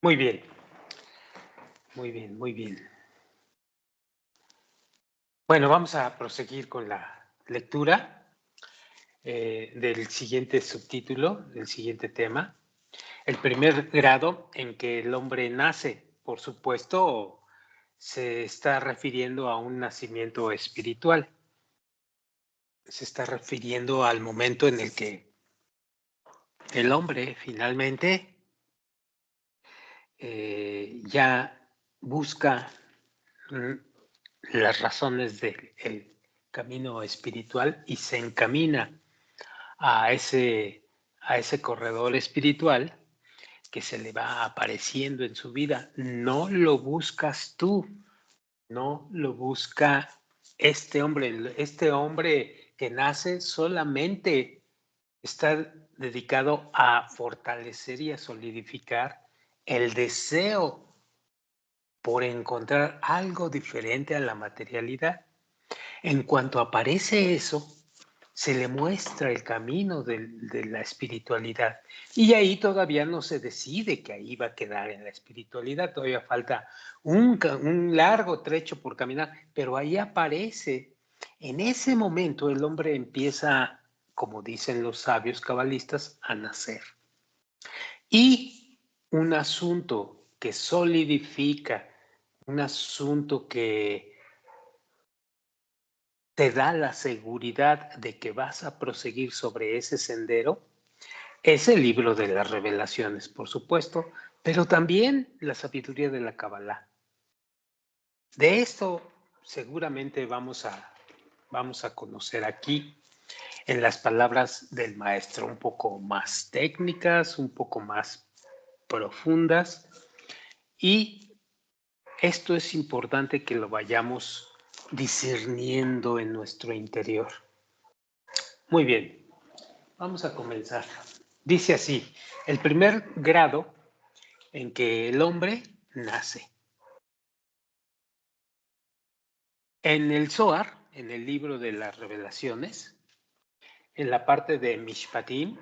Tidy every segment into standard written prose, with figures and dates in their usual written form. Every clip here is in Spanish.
Muy bien, muy bien, muy bien. Bueno, vamos a proseguir con la lectura del siguiente subtítulo, del siguiente tema. El primer grado en que el hombre nace, por supuesto, se está refiriendo a un nacimiento espiritual. Se está refiriendo al momento en el que el hombre finalmente ya busca las razones del camino espiritual y se encamina a ese corredor espiritual que se le va apareciendo en su vida. No lo buscas tú, no lo busca este hombre que nace solamente está dedicado a fortalecer y a solidificar el deseo por encontrar algo diferente a la materialidad. En cuanto aparece eso, se le muestra el camino de la espiritualidad. Y ahí todavía no se decide que ahí va a quedar en la espiritualidad, todavía falta un largo trecho por caminar, pero ahí aparece. En ese momento el hombre empieza, como dicen los sabios cabalistas, a nacer. Y un asunto que solidifica, un asunto que te da la seguridad de que vas a proseguir sobre ese sendero, es el libro de las revelaciones, por supuesto, pero también la sabiduría de la Kabbalah. De esto seguramente vamos a conocer aquí en las palabras del maestro, un poco más técnicas, un poco más profundas, y esto es importante que lo vayamos discerniendo en nuestro interior. Muy bien, vamos a comenzar. Dice así, el primer grado en que el hombre nace. En el Zohar, en el libro de las revelaciones, en la parte de Mishpatim,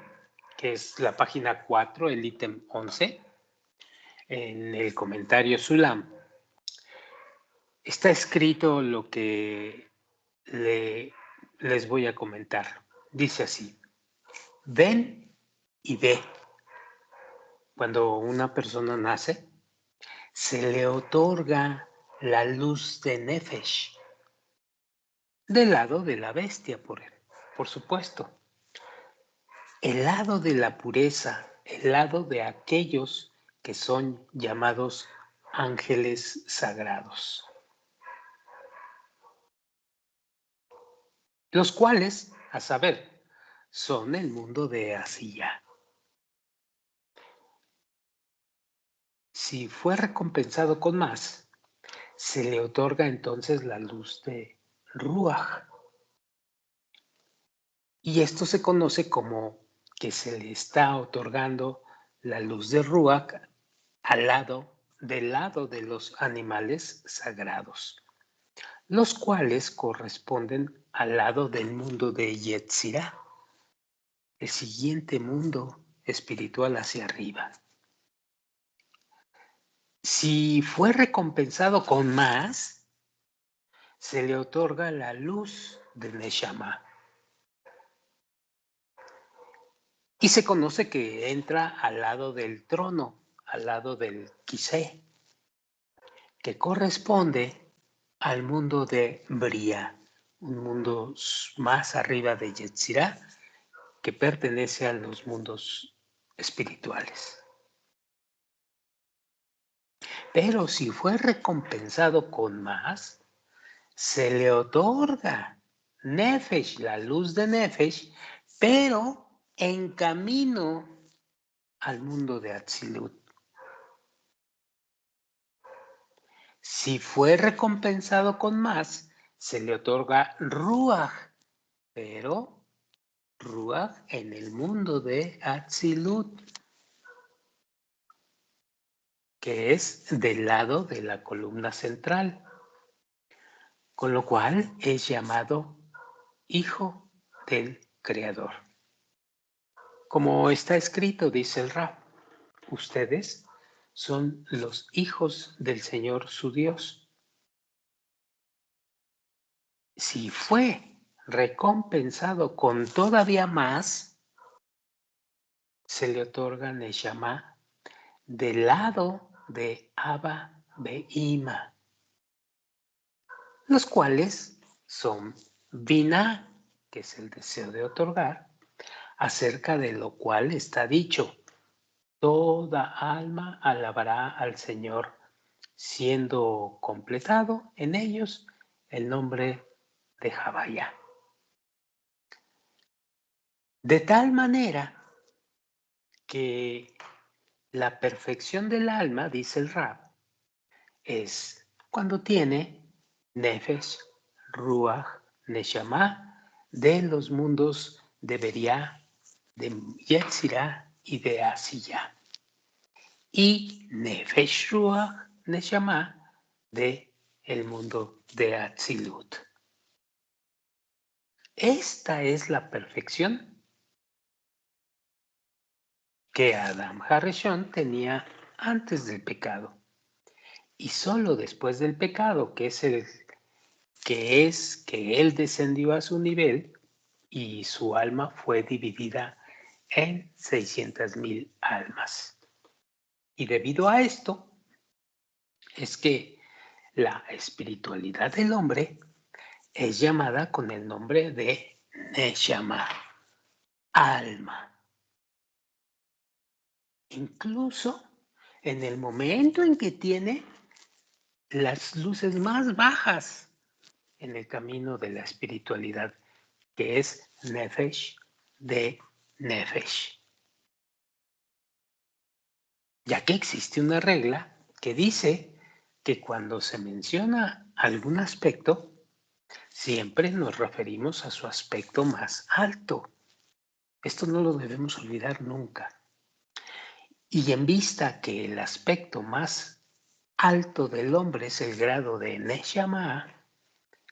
que es la página 4, el ítem 11, en el comentario Sulam, está escrito lo que les voy a comentar. Dice así, ven y ve. Cuando una persona nace, se le otorga la luz de Nefesh, del lado de la bestia, por supuesto. El lado de la pureza, el lado de aquellos que son llamados ángeles sagrados, los cuales, a saber, son el mundo de Asiyah. Si fue recompensado con más, se le otorga entonces la luz de Ruach. Y esto se conoce como que se le está otorgando la luz de Ruach del lado de los animales sagrados, los cuales corresponden al lado del mundo de Yetzirah, el siguiente mundo espiritual hacia arriba. Si fue recompensado con más, se le otorga la luz de Neshama. Y se conoce que entra al lado del trono, al lado del Kisé, que corresponde al mundo de Bria, un mundo más arriba de Yetzirah, que pertenece a los mundos espirituales. Pero si fue recompensado con más, se le otorga Nefesh, la luz de Nefesh, pero en camino al mundo de Atzilut. Si fue recompensado con más, se le otorga Ruach, pero Ruach en el mundo de Atzilut, que es del lado de la columna central, con lo cual es llamado Hijo del Creador. Como está escrito, dice el Rab, ustedes son los hijos del Señor su Dios. Si fue recompensado con todavía más, se le otorga Neshama del lado de Abba Behima, los cuales son Binah, que es el deseo de otorgar, acerca de lo cual está dicho: toda alma alabará al Señor, siendo completado en ellos el nombre de Javaya. De tal manera que la perfección del alma, dice el Rab, es cuando tiene Nefesh, Ruach, Neshama de los mundos de Beriah, de Yetzirah y de Asiyah. Y Nefesh, Ruach, Neshama de el mundo de Atzilut. Esta es la perfección que Adam Harishon tenía antes del pecado. Y solo después del pecado, que es que él descendió a su nivel y su alma fue dividida en 600,000 almas. Y debido a esto es que la espiritualidad del hombre es llamada con el nombre de Neshama, alma. Incluso en el momento en que tiene las luces más bajas en el camino de la espiritualidad, que es Nefesh de Nefesh. Ya que existe una regla que dice que cuando se menciona algún aspecto, siempre nos referimos a su aspecto más alto. Esto no lo debemos olvidar nunca. Y en vista que el aspecto más alto del hombre es el grado de Neshama,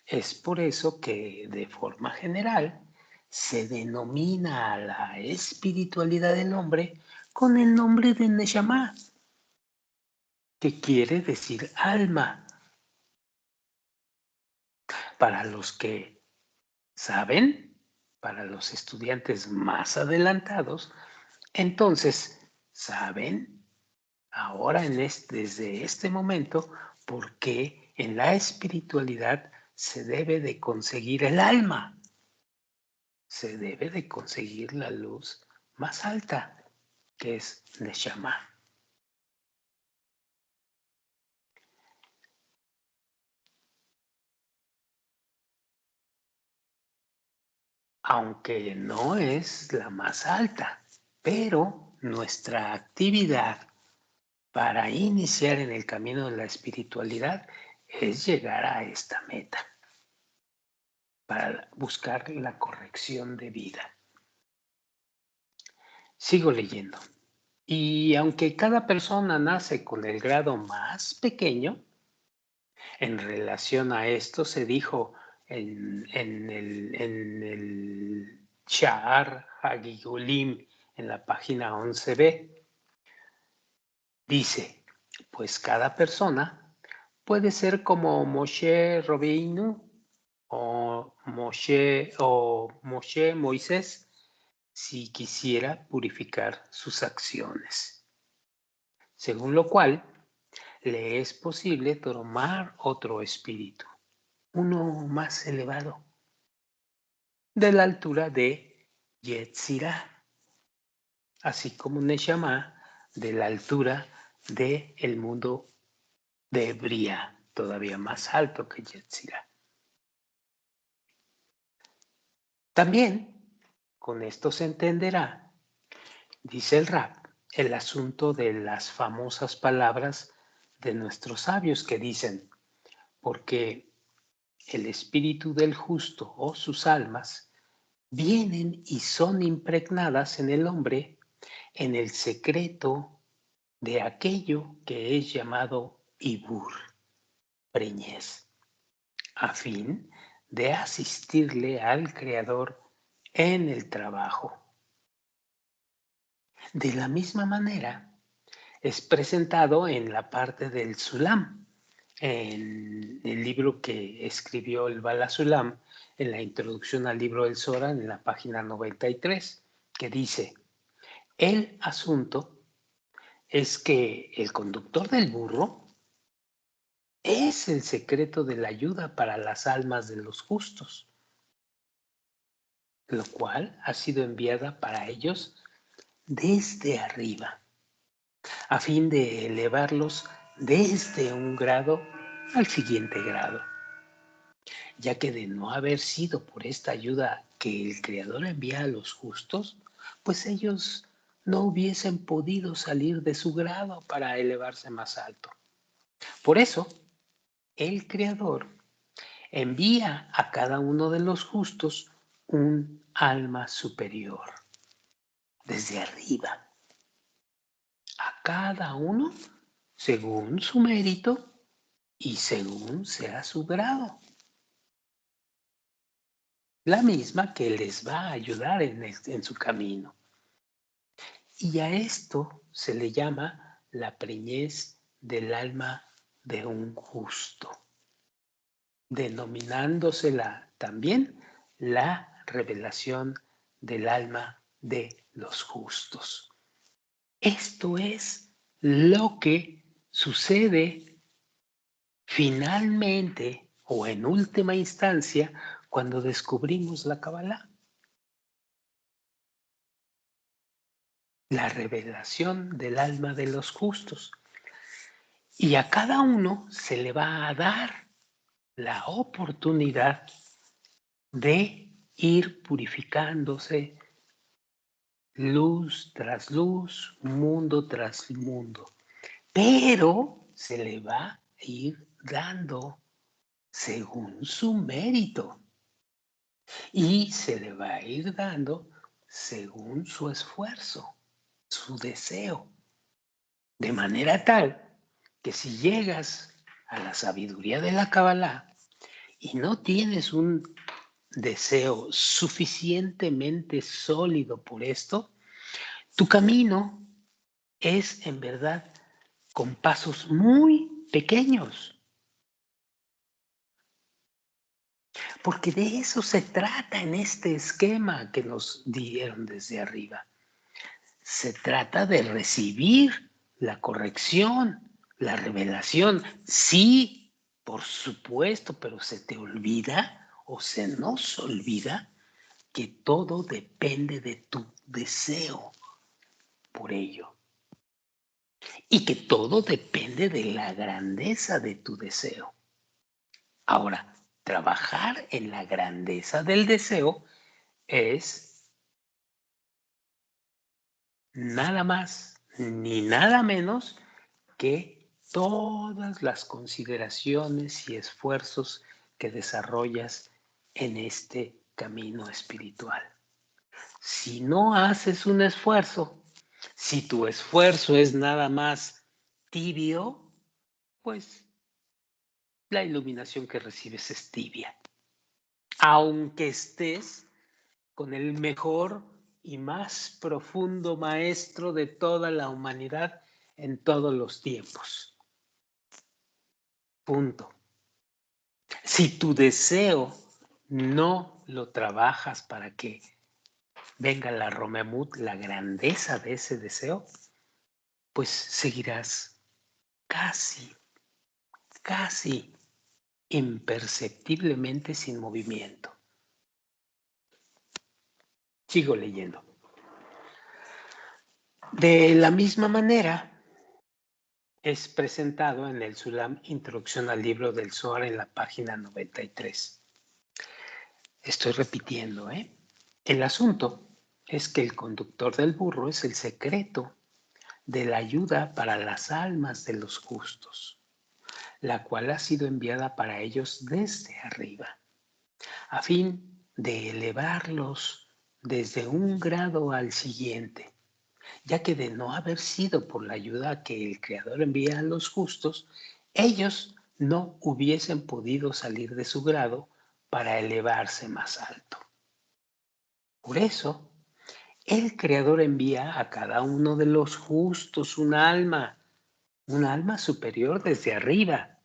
es por eso que de forma general se denomina a la espiritualidad del hombre con el nombre de Neshama, que quiere decir alma. Para los que saben, para los estudiantes más adelantados, entonces saben ahora desde este momento por qué en la espiritualidad se debe de conseguir el alma. Se debe de conseguir la luz más alta, que es Neshama. Aunque no es la más alta, pero nuestra actividad para iniciar en el camino de la espiritualidad es llegar a esta meta, para buscar la corrección de vida. Sigo leyendo. Y aunque cada persona nace con el grado más pequeño, en relación a esto se dijo en el Sha'ar Hagigulim, en la página 11b, dice, pues cada persona puede ser como Moshe Rabbeinu o Moshe Moisés si quisiera purificar sus acciones. Según lo cual, le es posible tomar otro espíritu, uno más elevado, de la altura de Yetzirah, así como Neshama de la altura del mundo de Bria, todavía más alto que Yetzirah. También, con esto se entenderá, dice el Rab, el asunto de las famosas palabras de nuestros sabios que dicen, porque el espíritu del justo o sus almas vienen y son impregnadas en el hombre en el secreto de aquello que es llamado Ibur, preñez, a fin de asistirle al Creador en el trabajo. De la misma manera, es presentado en la parte del Sulam, en el libro que escribió el Bala Sulam, en la introducción al libro del Zohar, en la página 93, que dice: el asunto es que el conductor del burro es el secreto de la ayuda para las almas de los justos, lo cual ha sido enviada para ellos desde arriba, a fin de elevarlos desde un grado al siguiente grado, ya que de no haber sido por esta ayuda que el Creador envía a los justos, pues ellos no hubiesen podido salir de su grado para elevarse más alto. Por eso, el Creador envía a cada uno de los justos un alma superior, desde arriba, a cada uno según su mérito y según sea su grado. La misma que les va a ayudar en su camino. Y a esto se le llama la preñez del alma de un justo, denominándosela también la revelación del alma de los justos. Esto es lo que sucede finalmente o en última instancia cuando descubrimos la Kabbalah. La revelación del alma de los justos. Y a cada uno se le va a dar la oportunidad de ir purificándose luz tras luz, mundo tras mundo. Pero se le va a ir dando según su mérito y se le va a ir dando según su esfuerzo, su deseo. De manera tal que si llegas a la sabiduría de la Kabbalah y no tienes un deseo suficientemente sólido por esto, tu camino es en verdad con pasos muy pequeños. Porque de eso se trata en este esquema que nos dieron desde arriba. Se trata de recibir la corrección, la revelación. Sí, por supuesto, pero se te olvida o se nos olvida que todo depende de tu deseo por ello. Y que todo depende de la grandeza de tu deseo. Ahora, trabajar en la grandeza del deseo es nada más ni nada menos que todas las consideraciones y esfuerzos que desarrollas en este camino espiritual. Si no haces un esfuerzo, si tu esfuerzo es nada más tibio, pues la iluminación que recibes es tibia. Aunque estés con el mejor y más profundo maestro de toda la humanidad en todos los tiempos. Punto. Si tu deseo no lo trabajas para que venga la Romemut, la grandeza de ese deseo, pues seguirás casi imperceptiblemente sin movimiento. Sigo leyendo. De la misma manera, es presentado en el Sulam Introducción al Libro del Zohar en la página 93. Estoy repitiendo, ¿eh? El asunto es que el conductor del burro es el secreto de la ayuda para las almas de los justos, la cual ha sido enviada para ellos desde arriba, a fin de elevarlos desde un grado al siguiente, ya que de no haber sido por la ayuda que el Creador envía a los justos, ellos no hubiesen podido salir de su grado para elevarse más alto. Por eso, El Creador envía a cada uno de los justos un alma superior desde arriba,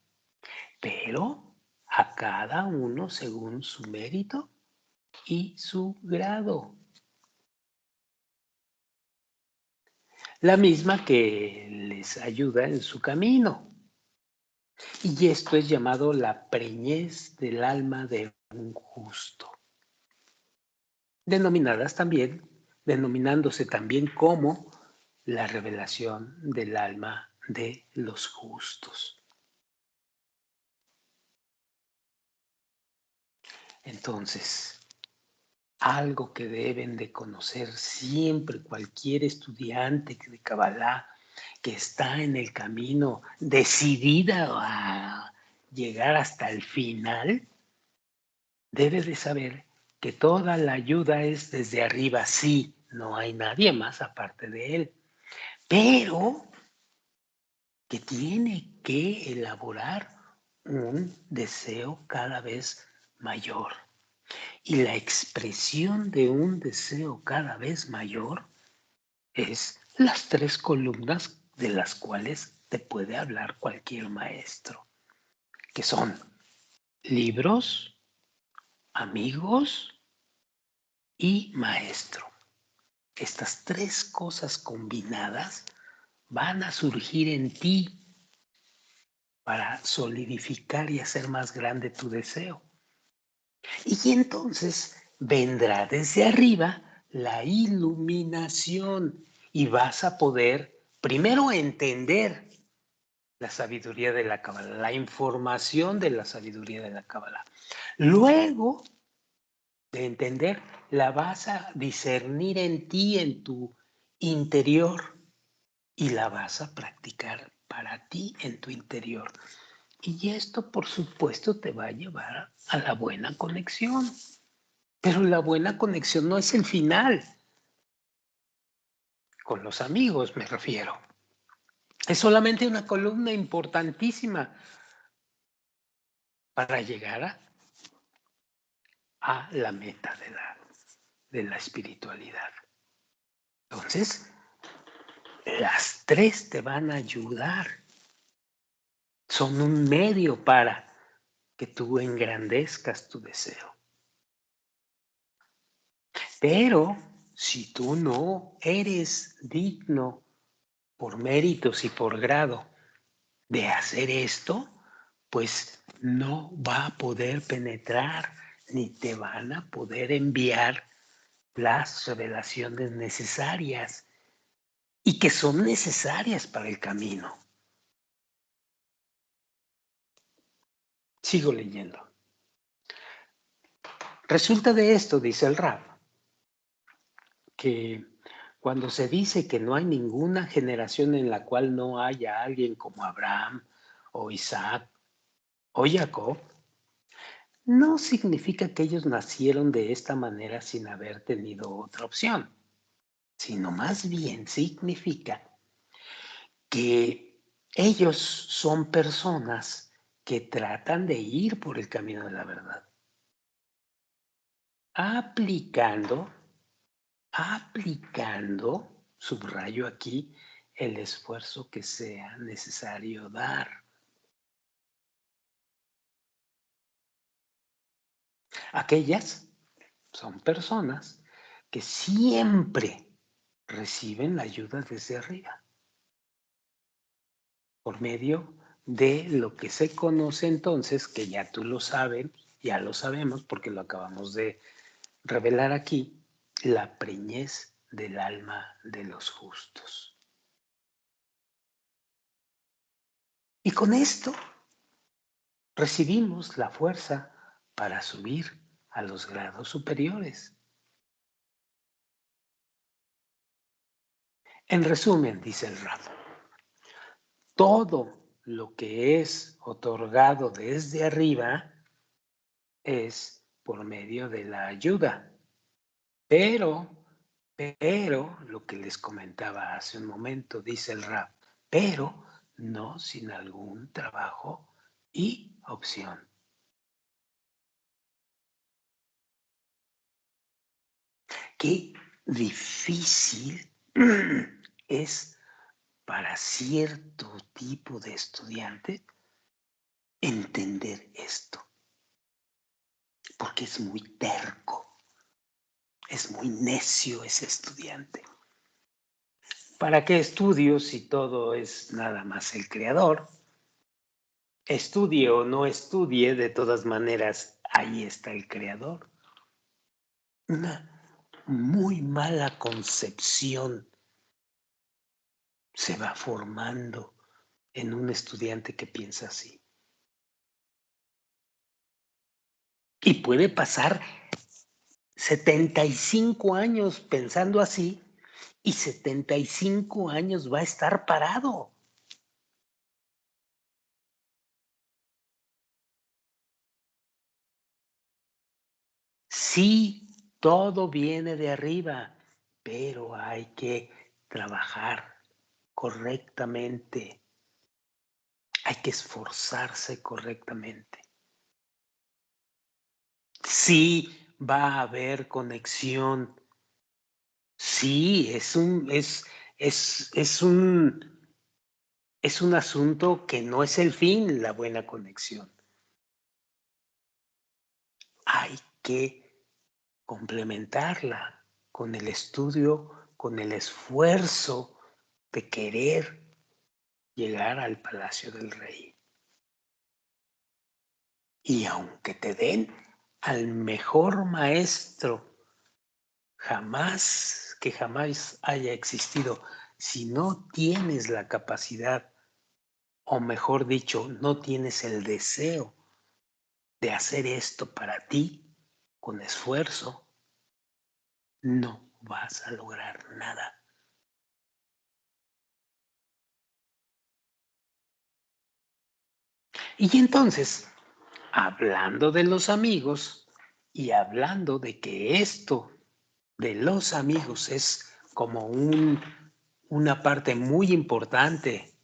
pero a cada uno según su mérito y su grado. La misma que les ayuda en su camino. Y esto es llamado la preñez del alma de un justo. Denominándose también como la revelación del alma de los justos. Entonces, algo que deben de conocer siempre cualquier estudiante de Kabbalah que está en el camino decidida a llegar hasta el final, debe de saber que toda la ayuda es desde arriba. Sí, no hay nadie más aparte de él, pero que tiene que elaborar un deseo cada vez mayor. Y la expresión de un deseo cada vez mayor es las 3 columnas de las cuales te puede hablar cualquier maestro, que son libros, amigos y maestro. Estas 3 cosas combinadas van a surgir en ti para solidificar y hacer más grande tu deseo. Y entonces vendrá desde arriba la iluminación y vas a poder primero entender la sabiduría de la Kabbalah, la información de la sabiduría de la Kabbalah. Luego de entender, la vas a discernir en ti, en tu interior, y la vas a practicar para ti en tu interior. Y esto, por supuesto, te va a llevar a la buena conexión. Pero la buena conexión no es el final. Con los amigos me refiero. Es solamente una columna importantísima para llegar a la meta de la espiritualidad. Entonces, las 3 te van a ayudar. Son un medio para que tú engrandezcas tu deseo. Pero si tú no eres digno por méritos y por grado de hacer esto, pues no va a poder penetrar ni te van a poder enviar las revelaciones necesarias y que son necesarias para el camino. Sigo leyendo. Resulta de esto, dice el Rab, que cuando se dice que no hay ninguna generación en la cual no haya alguien como Abraham o Isaac o Jacob, no significa que ellos nacieron de esta manera sin haber tenido otra opción, sino más bien significa que ellos son personas que tratan de ir por el camino de la verdad, aplicando, subrayo aquí, el esfuerzo que sea necesario dar. Aquellas son personas que siempre reciben la ayuda desde arriba, por medio de lo que se conoce entonces, que ya tú lo sabes, ya lo sabemos porque lo acabamos de revelar aquí, la preñez del alma de los justos. Y con esto recibimos la fuerza para subir a los grados superiores. En resumen, dice el Rab, todo lo que es otorgado desde arriba es por medio de la ayuda. Pero, lo que les comentaba hace un momento, dice el Rab, pero no sin algún trabajo y opción. Que difícil es para cierto tipo de estudiante entender esto, porque es muy terco, es muy necio ese estudiante. ¿Para qué estudio si todo es nada más el creador? Estudie o no estudie, de todas maneras, ahí está el creador. Una muy mala concepción se va formando en un estudiante que piensa así. Y puede pasar 75 años pensando así y 75 años va a estar parado. Sí, todo viene de arriba, pero hay que trabajar correctamente, hay que esforzarse correctamente. Sí, va a haber conexión. Sí, es un asunto que no es el fin, la buena conexión. Hay que complementarla con el estudio, con el esfuerzo de querer llegar al palacio del rey. Y aunque te den al mejor maestro que jamás haya existido, si no tienes la capacidad, o mejor dicho, no tienes el deseo de hacer esto para ti con esfuerzo, no vas a lograr nada. Y entonces, hablando de los amigos y hablando de que esto de los amigos es como una parte muy importante,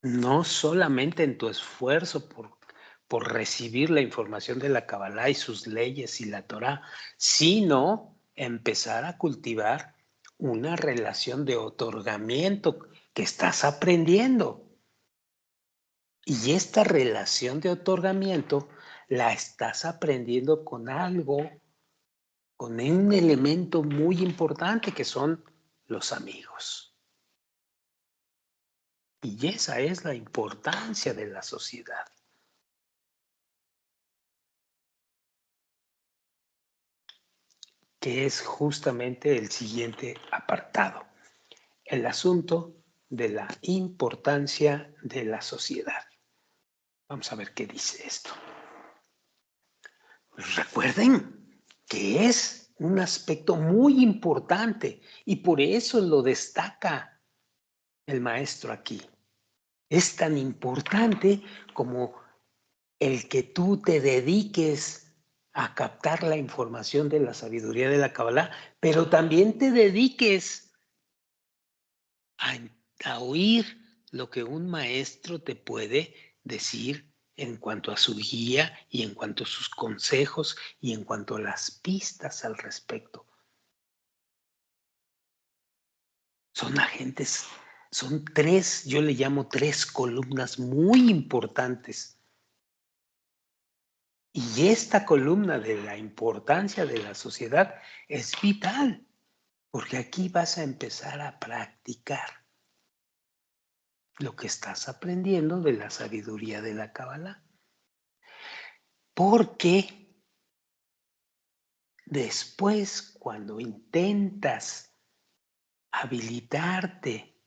no solamente en tu esfuerzo por recibir la información de la Kabbalah y sus leyes y la Torah, sino empezar a cultivar una relación de otorgamiento que estás aprendiendo. Y esta relación de otorgamiento la estás aprendiendo con algo, con un elemento muy importante que son los amigos. Y esa es la importancia de la sociedad. Que es justamente el siguiente apartado, el asunto de la importancia de la sociedad. Vamos a ver qué dice esto. Recuerden que es un aspecto muy importante y por eso lo destaca el maestro aquí. Es tan importante como el que tú te dediques a captar la información de la sabiduría de la Kabbalah, pero también te dediques a, a oír lo que un maestro te puede decir en cuanto a su guía y en cuanto a sus consejos y en cuanto a las pistas al respecto. Son agentes, son tres, yo le llamo tres columnas muy importantes. Y esta columna de la importancia de la sociedad es vital, porque aquí vas a empezar a practicar lo que estás aprendiendo de la sabiduría de la Kabbalah. Porque después, cuando intentas habilitarte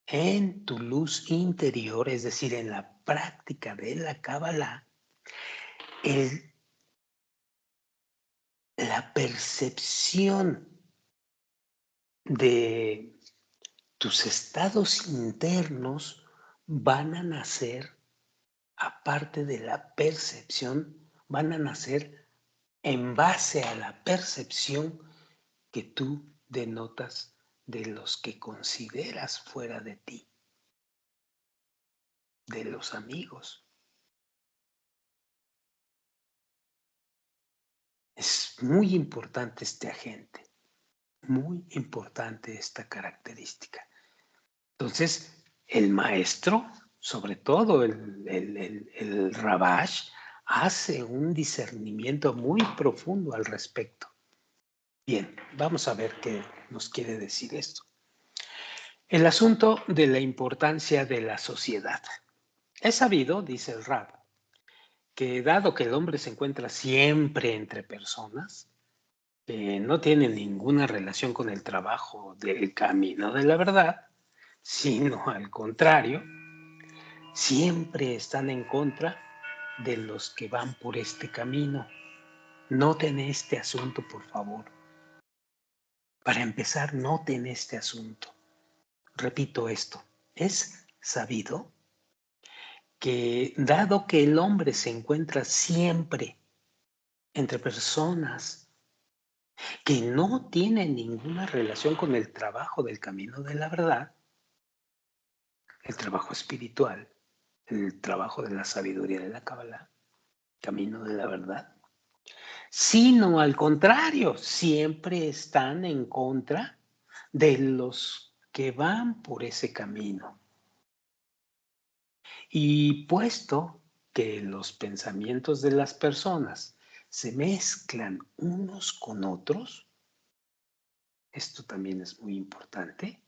en tu luz interior, es decir, en la práctica de la Kabbalah, la percepción de tus estados internos van a nacer, aparte de la percepción, van a nacer en base a la percepción que tú denotas de los que consideras fuera de ti, de los amigos. Es muy importante este agente. Muy importante esta característica. Entonces, el maestro, sobre todo el Rabash, hace un discernimiento muy profundo al respecto. Bien, vamos a ver qué nos quiere decir esto. El asunto de la importancia de la sociedad. Es sabido, dice el Rab, que dado que el hombre se encuentra siempre entre personas que no tienen ninguna relación con el trabajo del camino de la verdad, sino al contrario, siempre están en contra de los que van por este camino. Noten este asunto, por favor. Para empezar, noten este asunto. Repito esto, es sabido que dado que el hombre se encuentra siempre entre personas que no tienen ninguna relación con el trabajo del camino de la verdad, el trabajo espiritual, el trabajo de la sabiduría de la Kabbalah, camino de la verdad, sino al contrario, siempre están en contra de los que van por ese camino. Y puesto que los pensamientos de las personas se mezclan unos con otros, esto también es muy importante,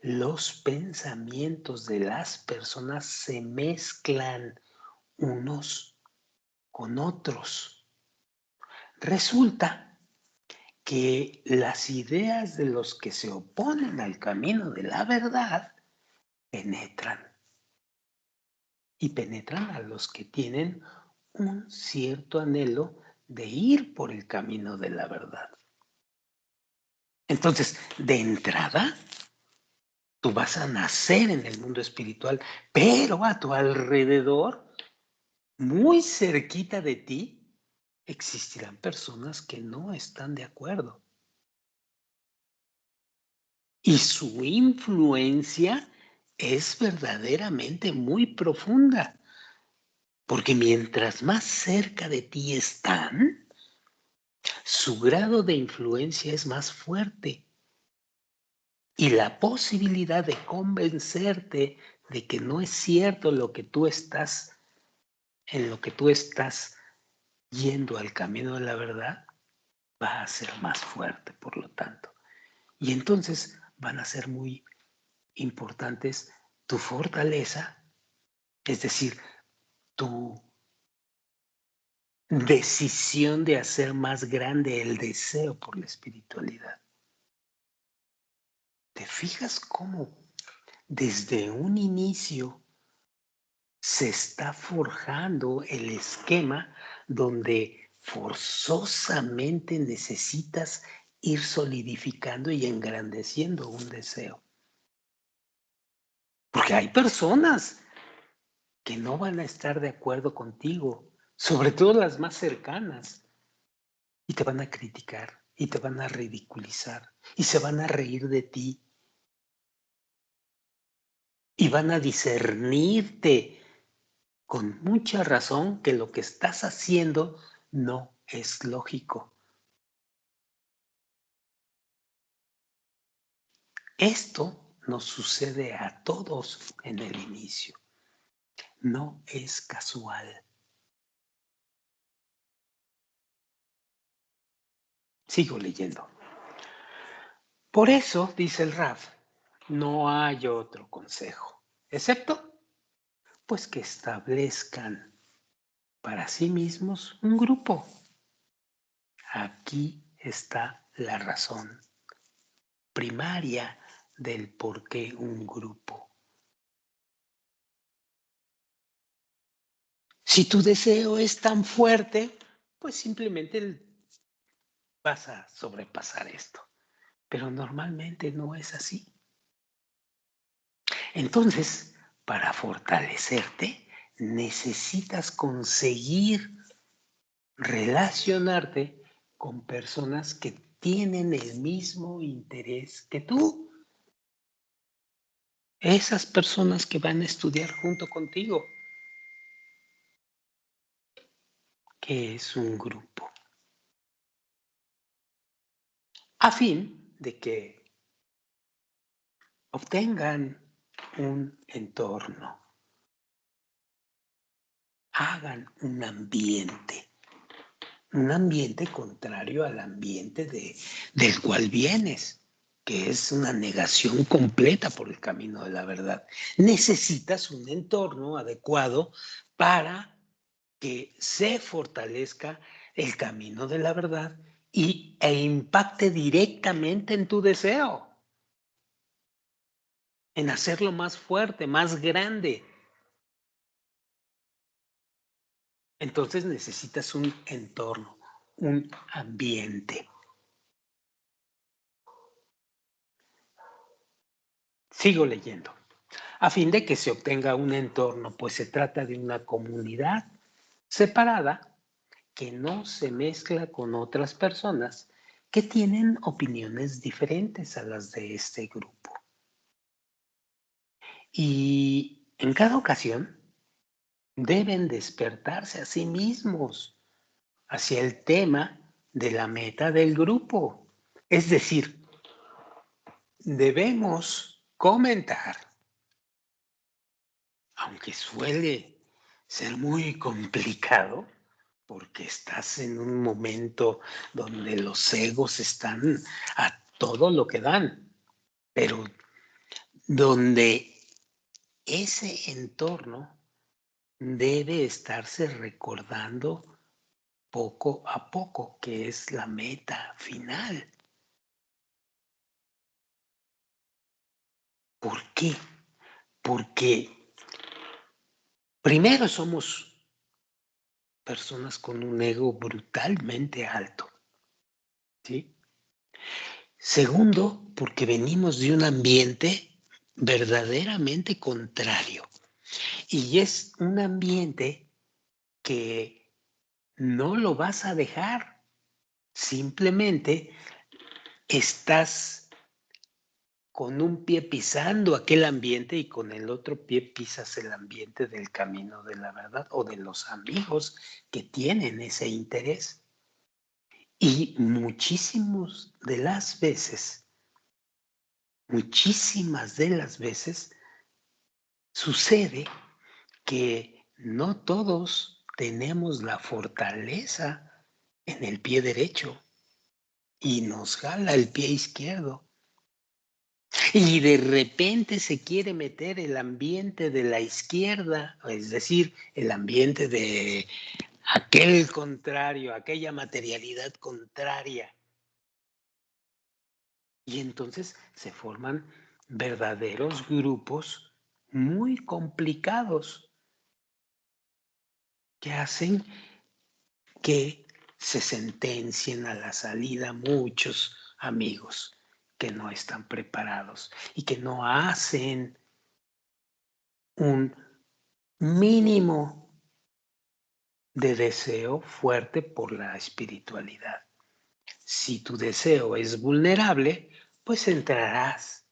los pensamientos de las personas se mezclan unos con otros. Resulta que las ideas de los que se oponen al camino de la verdad penetran y penetran a los que tienen un cierto anhelo de ir por el camino de la verdad. Entonces, de entrada, tú vas a nacer en el mundo espiritual, pero a tu alrededor, muy cerquita de ti, existirán personas que no están de acuerdo. Y su influencia es verdaderamente muy profunda, porque mientras más cerca de ti están, su grado de influencia es más fuerte y la posibilidad de convencerte de que no es cierto lo que tú estás, en lo que tú estás yendo al camino de la verdad, va a ser más fuerte, por lo tanto. Y entonces van a ser muy importantes tu fortaleza, es decir, tu decisión de hacer más grande el deseo por la espiritualidad. ¿Te fijas cómo desde un inicio se está forjando el esquema donde forzosamente necesitas ir solidificando y engrandeciendo un deseo? Porque hay personas que no van a estar de acuerdo contigo, sobre todo las más cercanas, y te van a criticar, y te van a ridiculizar, y se van a reír de ti, y van a discernirte con mucha razón que lo que estás haciendo no es lógico. Esto nos sucede a todos en el inicio. No es casual. Sigo leyendo. Por eso, dice el Raf, no hay otro consejo, excepto pues que establezcan para sí mismos un grupo. Aquí está la razón primaria del por qué un grupo. Si tu deseo es tan fuerte, pues simplemente vas a sobrepasar esto. Pero normalmente no es así. Entonces, para fortalecerte, necesitas conseguir relacionarte con personas que tienen el mismo interés que tú. Esas personas que van a estudiar junto contigo, que es un grupo. A fin de que obtengan un entorno, hagan un ambiente contrario al ambiente del cual vienes, que es una negación completa por el camino de la verdad. Necesitas un entorno adecuado para que se fortalezca el camino de la verdad e impacte directamente en tu deseo, en hacerlo más fuerte, más grande. Entonces necesitas un entorno, un ambiente. Sigo leyendo. A fin de que se obtenga un entorno, pues se trata de una comunidad separada que no se mezcla con otras personas que tienen opiniones diferentes a las de este grupo. Y en cada ocasión deben despertarse a sí mismos hacia el tema de la meta del grupo. Es decir, debemos comentar, aunque suele ser muy complicado, porque estás en un momento donde los egos están a todo lo que dan, pero donde ese entorno debe estarse recordando poco a poco, que es la meta final. ¿Por qué? Porque primero somos personas con un ego brutalmente alto, ¿sí? Segundo, porque venimos de un ambiente verdaderamente contrario. Y es un ambiente que no lo vas a dejar. Simplemente estás con un pie pisando aquel ambiente y con el otro pie pisas el ambiente del camino de la verdad o de los amigos que tienen ese interés. Y muchísimas de las veces sucede que no todos tenemos la fortaleza en el pie derecho y nos jala el pie izquierdo. Y de repente se quiere meter el ambiente de la izquierda, es decir, el ambiente de aquel contrario, aquella materialidad contraria. Y entonces se forman verdaderos grupos muy complicados que hacen que se sentencien a la salida muchos amigos que no están preparados y que no hacen un mínimo de deseo fuerte por la espiritualidad. Si tu deseo es vulnerable, pues empezarás,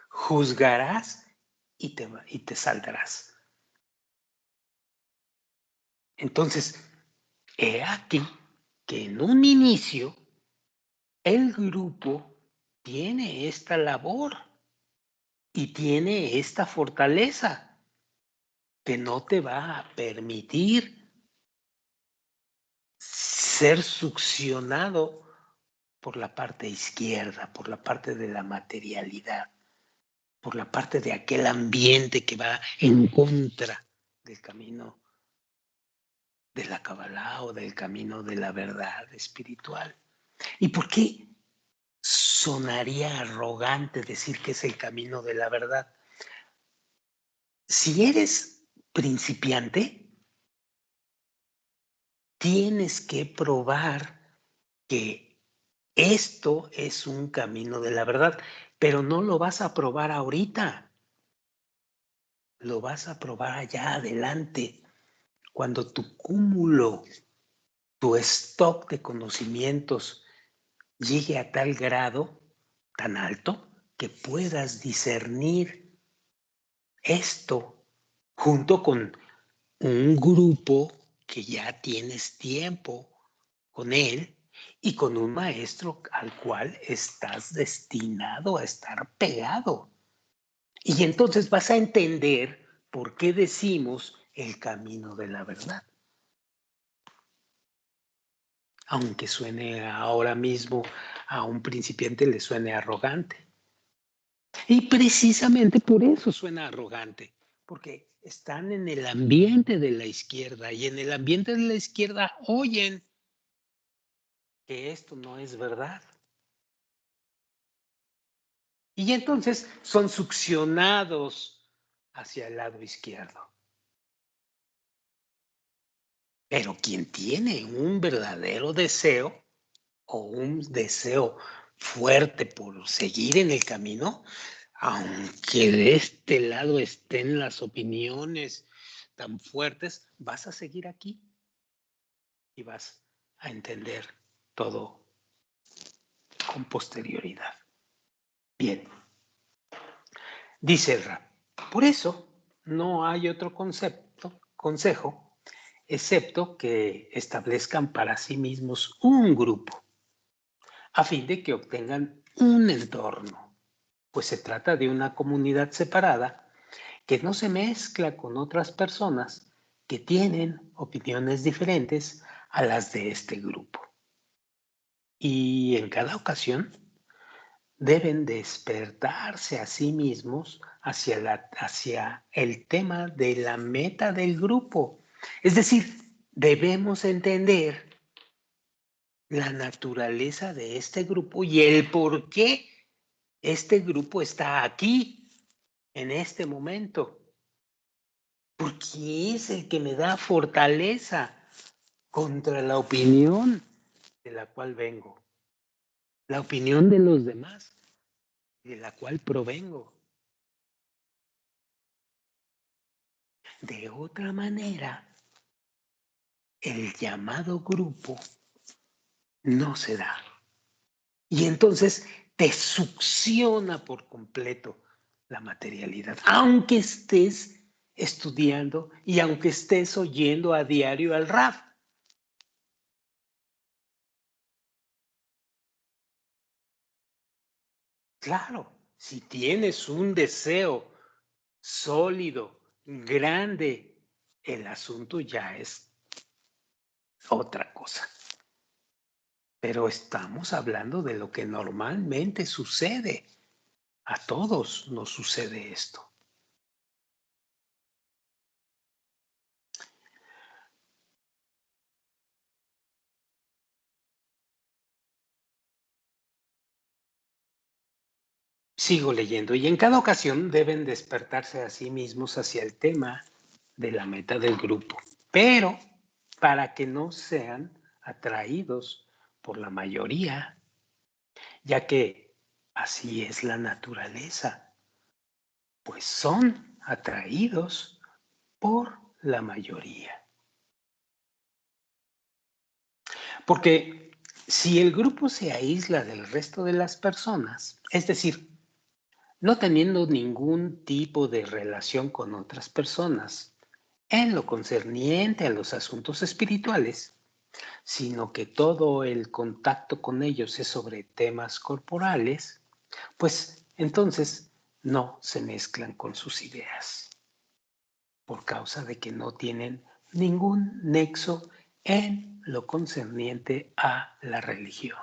juzgarás y te saldrás. Entonces, he aquí que en un inicio el grupo tiene esta labor y tiene esta fortaleza que no te va a permitir ser succionado por la parte izquierda, por la parte de la materialidad, por la parte de aquel ambiente que va en contra del camino de la Kabbalah o del camino de la verdad espiritual. ¿Y por qué sonaría arrogante decir que es el camino de la verdad? Si eres principiante, tienes que probar que esto es un camino de la verdad, pero no lo vas a probar ahorita, lo vas a probar allá adelante, cuando tu cúmulo, tu stock de conocimientos llegue a tal grado, tan alto, que puedas discernir esto junto con un grupo que ya tienes tiempo con él y con un maestro al cual estás destinado a estar pegado. Y entonces vas a entender por qué decimos el camino de la verdad. Aunque suene ahora mismo a un principiante le suene arrogante. Y precisamente por eso suena arrogante, porque están en el ambiente de la izquierda y en el ambiente de la izquierda oyen que esto no es verdad. Y entonces son succionados hacia el lado izquierdo. Pero quien tiene un verdadero deseo o un deseo fuerte por seguir en el camino, aunque de este lado estén las opiniones tan fuertes, vas a seguir aquí y vas a entender todo con posterioridad. Bien, dice el Rab, por eso no hay otro consejo, excepto que establezcan para sí mismos un grupo, a fin de que obtengan un entorno, pues se trata de una comunidad separada que no se mezcla con otras personas que tienen opiniones diferentes a las de este grupo. Y en cada ocasión deben despertarse a sí mismos hacia el tema de la meta del grupo. Es decir, debemos entender la naturaleza de este grupo y el por qué este grupo está aquí en este momento. Porque es el que me da fortaleza contra la opinión de la cual vengo, la opinión de los demás, de la cual provengo. De otra manera, el llamado grupo no se da. Y entonces te succiona por completo la materialidad, aunque estés estudiando y aunque estés oyendo a diario al Rab. Claro, si tienes un deseo sólido, grande, el asunto ya es otra cosa. Pero estamos hablando de lo que normalmente sucede. A todos nos sucede esto. Sigo leyendo, y en cada ocasión deben despertarse a sí mismos hacia el tema de la meta del grupo, pero para que no sean atraídos por la mayoría, ya que así es la naturaleza, pues son atraídos por la mayoría. Porque si el grupo se aísla del resto de las personas, es decir, no teniendo ningún tipo de relación con otras personas en lo concerniente a los asuntos espirituales, sino que todo el contacto con ellos es sobre temas corporales, pues entonces no se mezclan con sus ideas, por causa de que no tienen ningún nexo en lo concerniente a la religión.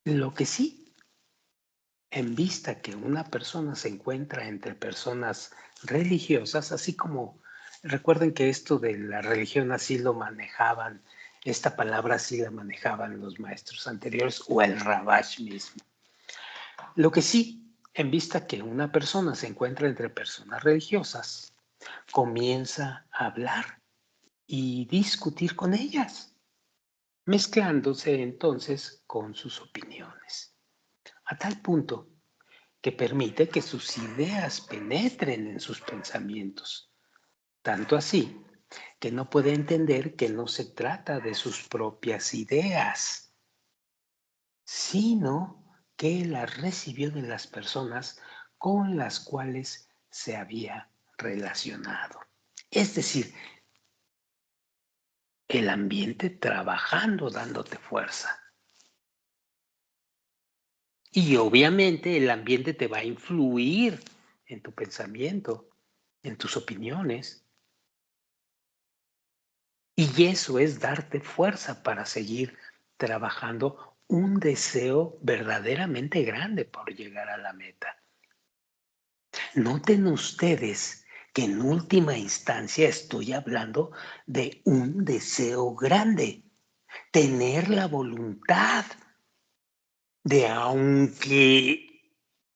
Lo que sí, en vista que una persona se encuentra entre personas religiosas, así como recuerden que esto de la religión así lo manejaban, esta palabra así la manejaban los maestros anteriores o el Rabash mismo. Lo que sí, en vista que una persona se encuentra entre personas religiosas, comienza a hablar y discutir con ellas, mezclándose entonces con sus opiniones, a tal punto que permite que sus ideas penetren en sus pensamientos, tanto así que no puede entender que no se trata de sus propias ideas, sino que las recibió de las personas con las cuales se había relacionado. Es decir, el ambiente trabajando, dándote fuerza. Y obviamente el ambiente te va a influir en tu pensamiento, en tus opiniones. Y eso es darte fuerza para seguir trabajando un deseo verdaderamente grande por llegar a la meta. Noten ustedes que en última instancia estoy hablando de un deseo grande, tener la voluntad de, aunque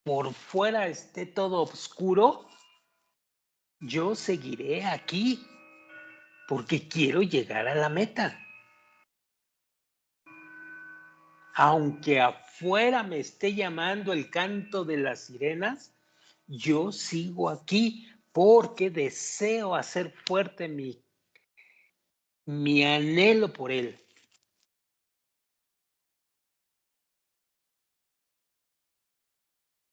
por fuera esté todo oscuro, yo seguiré aquí porque quiero llegar a la meta. Aunque afuera me esté llamando el canto de las sirenas, yo sigo aquí porque deseo hacer fuerte mi anhelo por él.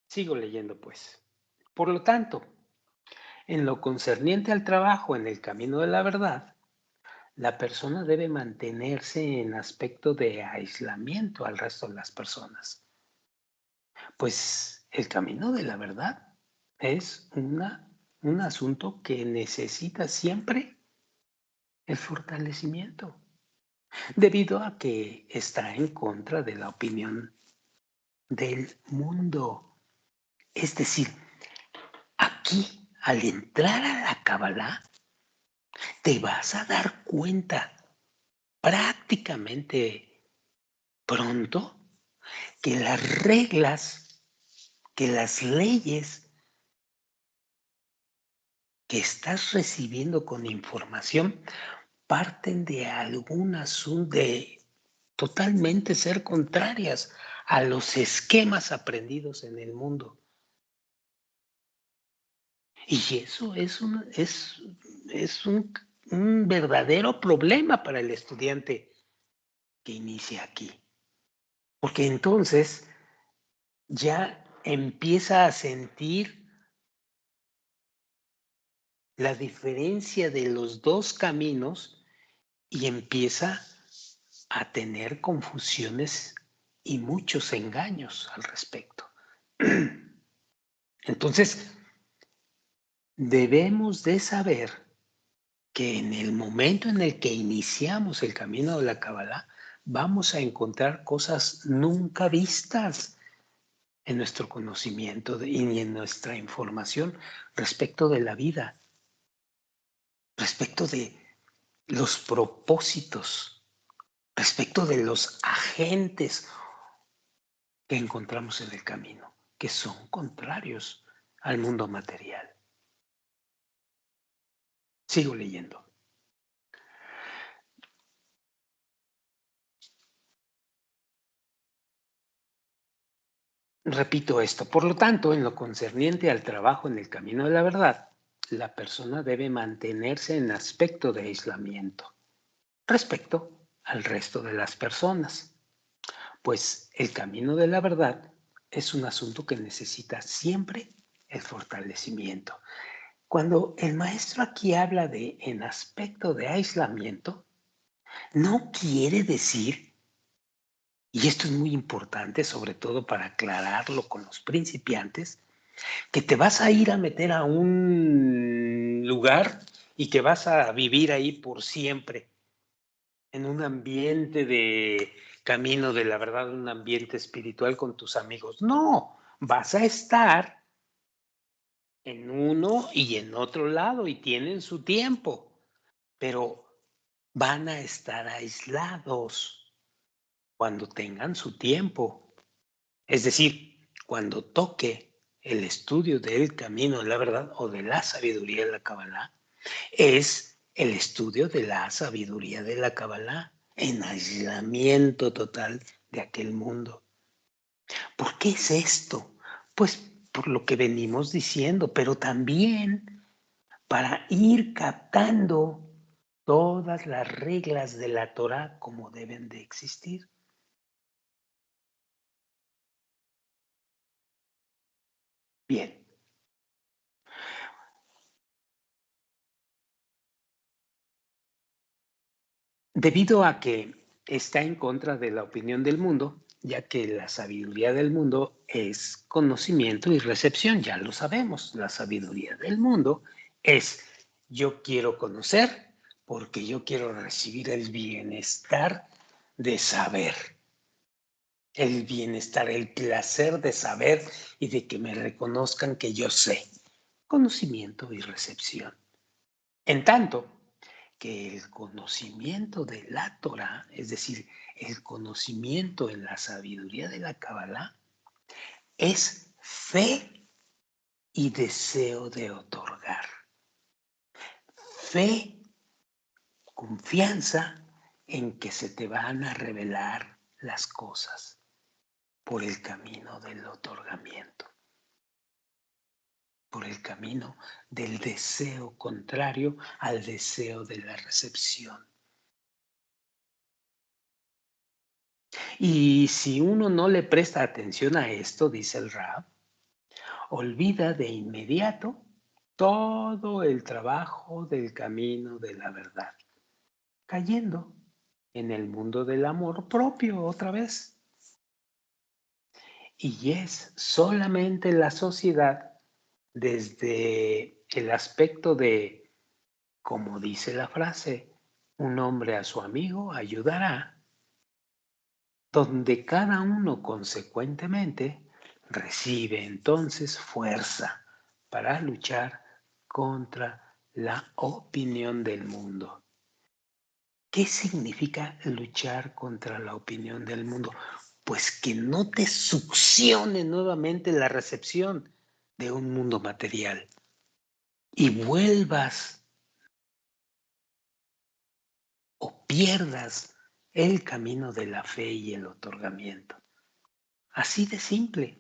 Sigo leyendo, pues. Por lo tanto, en lo concerniente al trabajo en el camino de la verdad, la persona debe mantenerse en aspecto de aislamiento al resto de las personas, pues el camino de la verdad es un asunto que necesita siempre el fortalecimiento, debido a que está en contra de la opinión del mundo. Es decir, aquí, al entrar a la Kabbalah, te vas a dar cuenta prácticamente pronto que las reglas, que las leyes que estás recibiendo con información parten de algún asunto de totalmente ser contrarias a los esquemas aprendidos en el mundo. Y eso es un verdadero problema para el estudiante que inicia aquí. Porque entonces ya empieza a sentir la diferencia de los dos caminos y empieza a tener confusiones y muchos engaños al respecto. Entonces, debemos de saber que en el momento en el que iniciamos el camino de la Kabbalah, vamos a encontrar cosas nunca vistas en nuestro conocimiento y en nuestra información respecto de la vida, respecto de los propósitos, respecto de los agentes que encontramos en el camino, que son contrarios al mundo material. Sigo leyendo. Repito esto, por lo tanto, en lo concerniente al trabajo en el camino de la verdad, la persona debe mantenerse en aspecto de aislamiento respecto al resto de las personas, pues el camino de la verdad es un asunto que necesita siempre el fortalecimiento. Cuando el maestro aquí habla de en aspecto de aislamiento, no quiere decir, y esto es muy importante, sobre todo para aclararlo con los principiantes, que te vas a ir a meter a un lugar y que vas a vivir ahí por siempre, en un ambiente de camino de la verdad, un ambiente espiritual con tus amigos. No, vas a estar en uno y en otro lado y tienen su tiempo, pero van a estar aislados cuando tengan su tiempo. Es decir, cuando toque el estudio del camino de la verdad o de la sabiduría de la Kabbalah, es el estudio de la sabiduría de la Kabbalah en aislamiento total de aquel mundo. ¿Por qué es esto? Pues por lo que venimos diciendo, pero también para ir captando todas las reglas de la Torah como deben de existir. Bien, debido a que está en contra de la opinión del mundo, ya que la sabiduría del mundo es conocimiento y recepción, ya lo sabemos, la sabiduría del mundo es yo quiero conocer porque yo quiero recibir el bienestar de saber, el bienestar, el placer de saber y de que me reconozcan que yo sé, conocimiento y recepción. En tanto, que el conocimiento de la Torah, es decir, el conocimiento en la sabiduría de la Kabbalah, es fe y deseo de otorgar. Fe, confianza en que se te van a revelar las cosas por el camino del otorgamiento, por el camino del deseo contrario al deseo de la recepción. Y si uno no le presta atención a esto, dice el Rab, olvida de inmediato todo el trabajo del camino de la verdad, cayendo en el mundo del amor propio otra vez. Y es solamente la sociedad desde el aspecto de, como dice la frase, un hombre a su amigo ayudará, donde cada uno consecuentemente recibe entonces fuerza para luchar contra la opinión del mundo. ¿Qué significa luchar contra la opinión del mundo? Pues que no te succione nuevamente la recepción de un mundo material y vuelvas o pierdas el camino de la fe y el otorgamiento. Así de simple.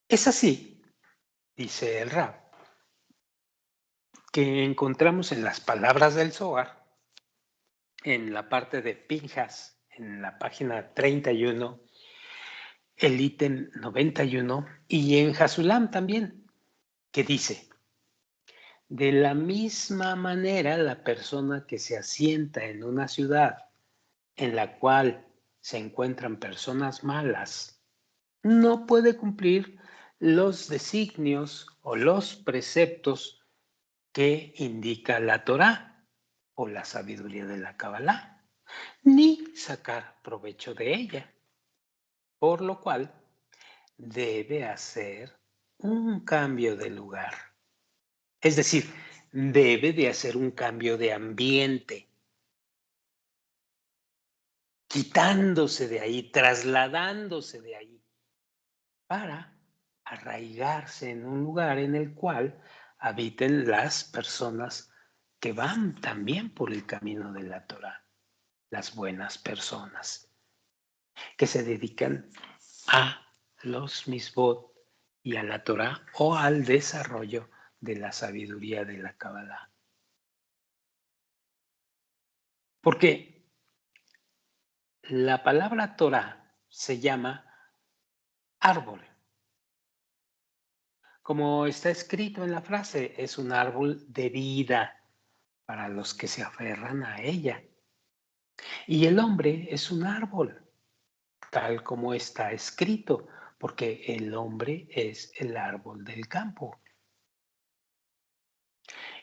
Es así, dice el Rab, que encontramos en las palabras del Zohar, en la parte de Pinjas, en la página 31, el ítem 91, y en Hasulam también, que dice, de la misma manera la persona que se asienta en una ciudad en la cual se encuentran personas malas, no puede cumplir los designios o los preceptos que indica la Torá o la sabiduría de la Kabbalah, ni sacar provecho de ella, por lo cual debe hacer un cambio de lugar. Es decir, debe de hacer un cambio de ambiente, quitándose de ahí, trasladándose de ahí, para arraigarse en un lugar en el cual habiten las personas que van también por el camino de la Torá, las buenas personas, que se dedican a los misbot y a la Torá o al desarrollo de la sabiduría de la Kabbalah. Porque la palabra Torá se llama árbol. Como está escrito en la frase, es un árbol de vida para los que se aferran a ella. Y el hombre es un árbol, tal como está escrito, porque el hombre es el árbol del campo.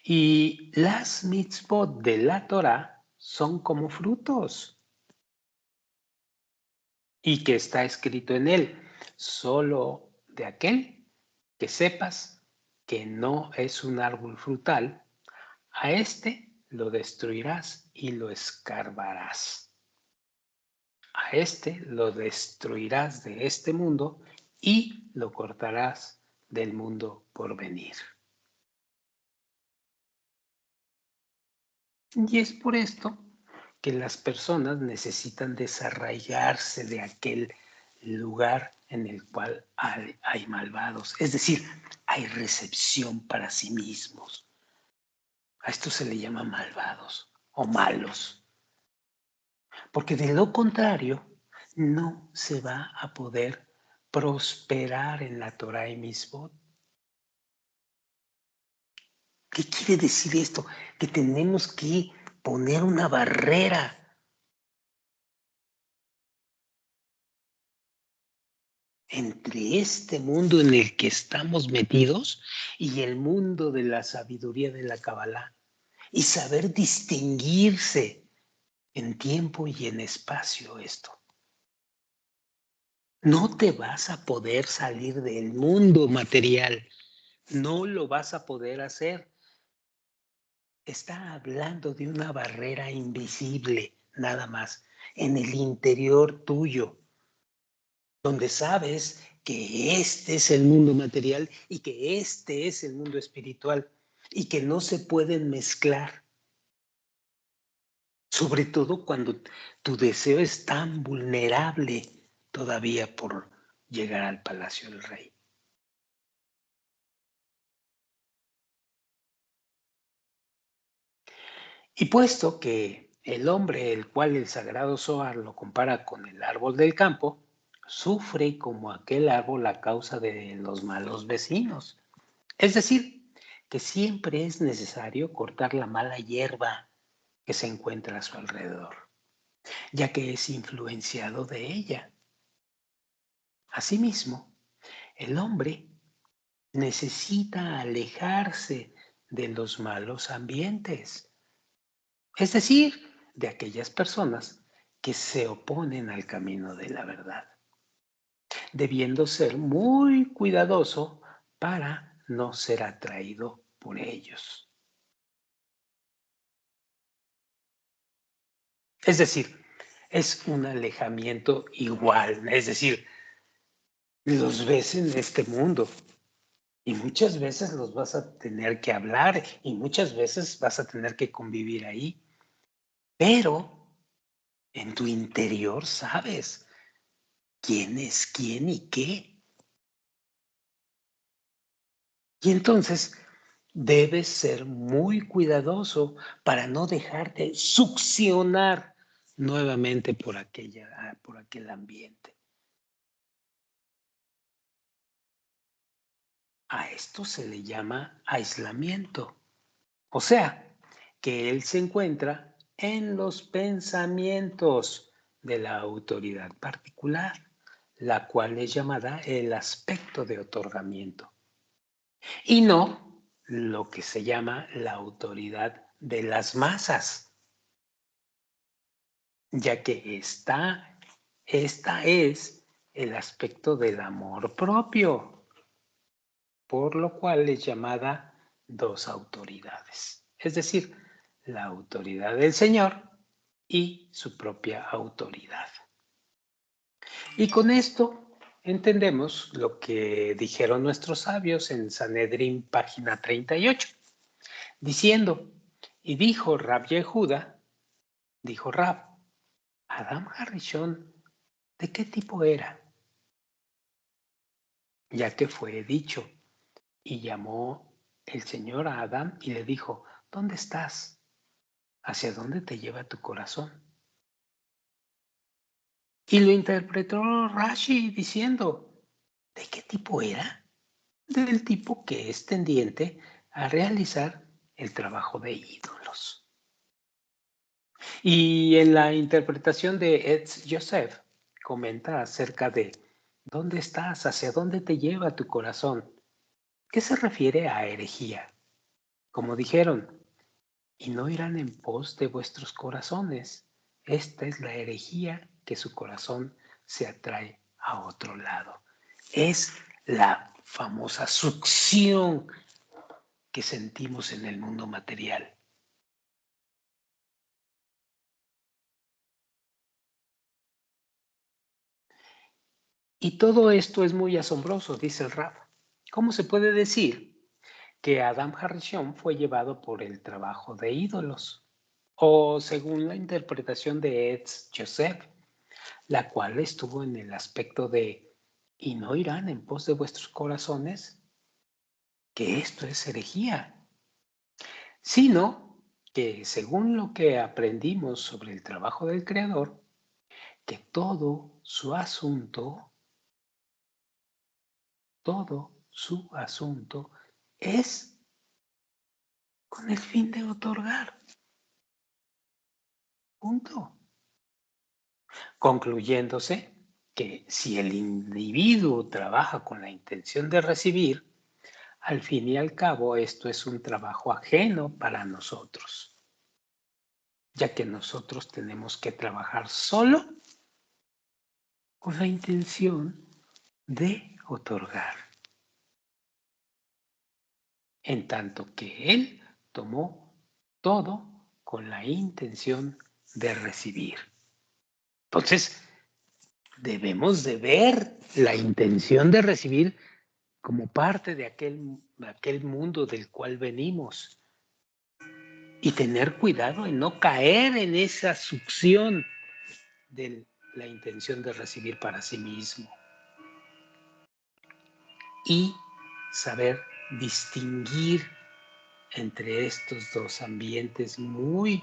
Y las mitzvot de la Torah son como frutos. Y que está escrito en él, solo de aquel que sepas que no es un árbol frutal, a este lo destruirás y lo escarbarás. A este lo destruirás de este mundo y lo cortarás del mundo por venir. Y es por esto que las personas necesitan desarraigarse de aquel lugar en el cual hay malvados. Es decir, hay recepción para sí mismos. A esto se le llama malvados o malos. Porque de lo contrario, no se va a poder prosperar en la Torah y Misbot. ¿Qué quiere decir esto? Que tenemos que poner una barrera entre este mundo en el que estamos metidos y el mundo de la sabiduría de la Kabbalah y saber distinguirse en tiempo y en espacio esto. No te vas a poder salir del mundo material, no lo vas a poder hacer. Está hablando de una barrera invisible, nada más, en el interior tuyo, donde sabes que este es el mundo material y que este es el mundo espiritual y que no se pueden mezclar. Sobre todo cuando tu deseo es tan vulnerable todavía por llegar al palacio del rey. Y puesto que el hombre, el cual el sagrado Zohar lo compara con el árbol del campo, sufre como aquel árbol a causa de los malos vecinos. Es decir, que siempre es necesario cortar la mala hierba que se encuentra a su alrededor, ya que es influenciado de ella. Asimismo, el hombre necesita alejarse de los malos ambientes, es decir, de aquellas personas que se oponen al camino de la verdad, debiendo ser muy cuidadoso para no ser atraído por ellos. Es decir, es un alejamiento igual, es decir, los ves en este mundo y muchas veces los vas a tener que hablar y muchas veces vas a tener que convivir ahí, pero en tu interior sabes quién es quién y qué. Y entonces debes ser muy cuidadoso para no dejarte succionar nuevamente por aquel ambiente. A esto se le llama aislamiento. O sea, que él se encuentra en los pensamientos de la autoridad particular, la cual es llamada el aspecto de otorgamiento, y no lo que se llama la autoridad de las masas, ya que esta es el aspecto del amor propio, por lo cual es llamada dos autoridades, es decir, la autoridad del Señor y su propia autoridad. Y con esto entendemos lo que dijeron nuestros sabios en Sanedrín, página 38, diciendo, y dijo Rab Yehuda, dijo Rab, Adam Harishon, ¿de qué tipo era? Ya que fue dicho, y llamó el Señor a Adán y le dijo, ¿dónde estás? ¿Hacia dónde te lleva tu corazón? Y lo interpretó Rashi diciendo, ¿de qué tipo era? Del tipo que es tendiente a realizar el trabajo de ídolos. Y en la interpretación de Etz Yosef comenta acerca de ¿dónde estás? ¿Hacia dónde te lleva tu corazón? ¿Qué se refiere a herejía? Como dijeron, y no irán en pos de vuestros corazones. Esta es la herejía que su corazón se atrae a otro lado. Es la famosa succión que sentimos en el mundo material. Y todo esto es muy asombroso, dice el Rab. ¿Cómo se puede decir que Adam Harishon fue llevado por el trabajo de ídolos? O según la interpretación de Etz Yosef, la cual estuvo en el aspecto de ¿y no irán en pos de vuestros corazones? Que esto es herejía, sino que según lo que aprendimos sobre el trabajo del Creador, que todo su asunto es con el fin de otorgar. Punto. Concluyéndose que si el individuo trabaja con la intención de recibir, al fin y al cabo esto es un trabajo ajeno para nosotros, ya que nosotros tenemos que trabajar solo con la intención de otorgar, en tanto que él tomó todo con la intención de recibir. Entonces, debemos de ver la intención de recibir como parte de aquel mundo del cual venimos y tener cuidado en no caer en esa succión de la intención de recibir para sí mismo y saber distinguir entre estos dos ambientes muy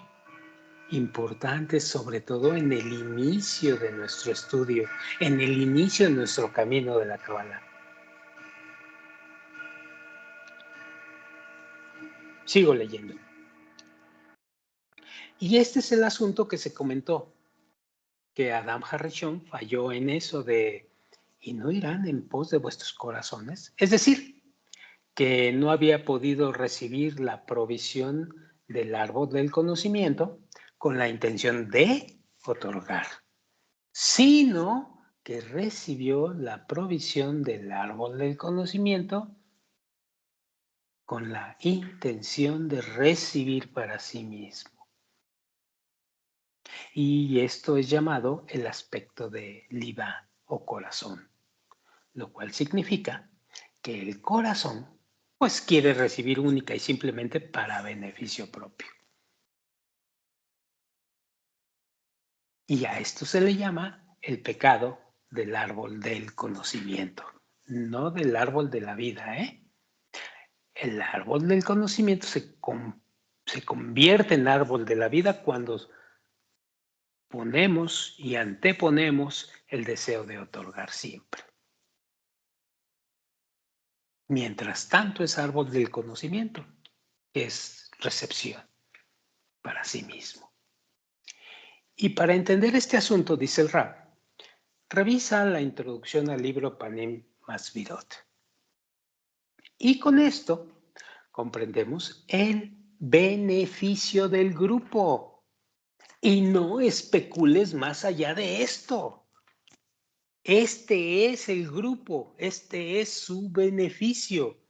importantes, sobre todo en el inicio de nuestro estudio, en el inicio de nuestro camino de la Kabbalah. Sigo leyendo. Y este es el asunto que se comentó, que Adam Harishon falló en eso de ¿y no irán en pos de vuestros corazones? Es decir, que no había podido recibir la provisión del árbol del conocimiento con la intención de otorgar, sino que recibió la provisión del árbol del conocimiento con la intención de recibir para sí mismo. Y esto es llamado el aspecto de liba o corazón, lo cual significa que el corazón pues quiere recibir única y simplemente para beneficio propio. Y a esto se le llama el pecado del árbol del conocimiento, no del árbol de la vida, ¿eh? El árbol del conocimiento se convierte en árbol de la vida cuando ponemos y anteponemos el deseo de otorgar siempre. Mientras tanto es árbol del conocimiento, que es recepción para sí mismo. Y para entender este asunto, dice el Rab, revisa la introducción al libro Panim Masvidot. Y con esto comprendemos el beneficio del grupo. Y no especules más allá de esto. Este es el grupo, este es su beneficio.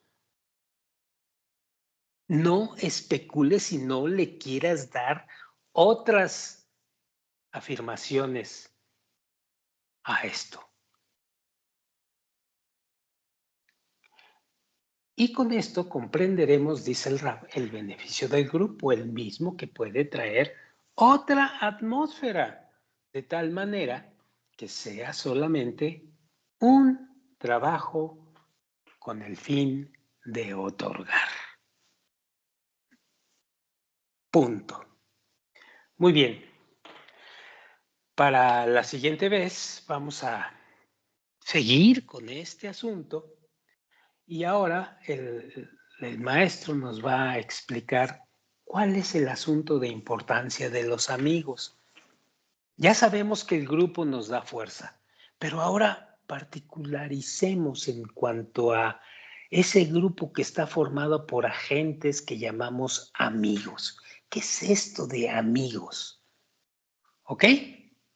No especules si no le quieras dar otras afirmaciones a esto. Y con esto comprenderemos, dice el Rab, el beneficio del grupo, el mismo que puede traer otra atmósfera, de tal manera que sea solamente un trabajo con el fin de otorgar. Punto. Muy bien. Para la siguiente vez vamos a seguir con este asunto y ahora el maestro nos va a explicar cuál es el asunto de importancia de los amigos. Ya sabemos que el grupo nos da fuerza, pero ahora particularicemos en cuanto a ese grupo que está formado por agentes que llamamos amigos. ¿Qué es esto de amigos? ¿Ok?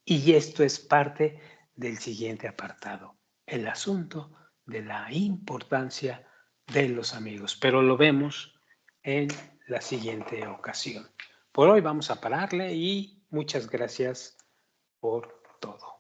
Y esto es parte del siguiente apartado, el asunto de la importancia de los amigos, pero lo vemos en la siguiente ocasión. Por hoy vamos a pararle y muchas gracias por todo.